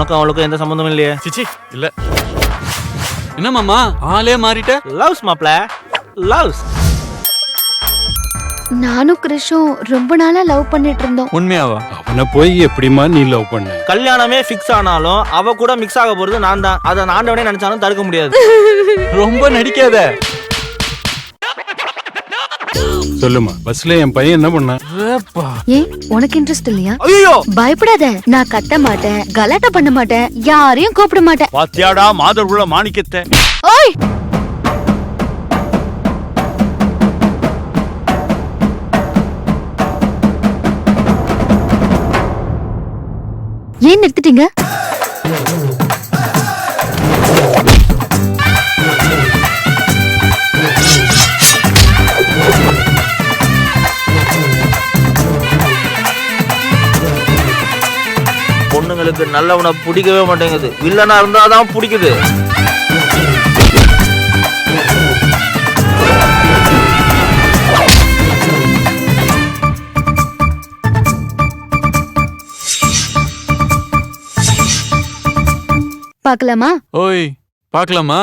உனக்கும் அவளுக்கும் எந்த சம்பந்தமும் இல்லையே. சிச்சி இல்ல. என்ன மாமா ஆளே மாறிட்ட? லவ்ஸ் மாப்ள, லவ்ஸ். நானும் கிருஷும் ரொம்ப நாளா லவ் பண்ணிட்டு இருந்தோம். உண்மையாவா? அவனை போய் எப்படிமா நீ லவ் பண்ண? கல்யாணமே ஃபிக்ஸ் ஆனாலும் அவ கூட மிக்ஸ் ஆக போறது நான் தான். அதை ஆண்டவனே நினைச்சாலும் தடுக்க முடியாது. ரொம்ப நடிக்காத. சொல்லுமா, பஸ்ல என் பையன் என்ன பண்ணா? ஏன் உனக்கு இன்ட்ரெஸ்ட் இல்லையா? ஐயோ பயப்படாத, நான் கத்த மாட்டேன், கலாட்டா பண்ண மாட்டேன், யாரையும் கூப்பிட மாட்டேன். பாத்தியாடா மாதர்குல மாணிக்கத்தை? ஓய், ஏன் நிறுத்திட்டீங்க? பொண்ணுங்களுக்கு நல்லவனை பிடிக்கவே மாட்டேங்குது, வில்லனா இருந்தாதான் பிடிக்குது. பார்க்கலாமா? ஓய் பார்க்கலாமா?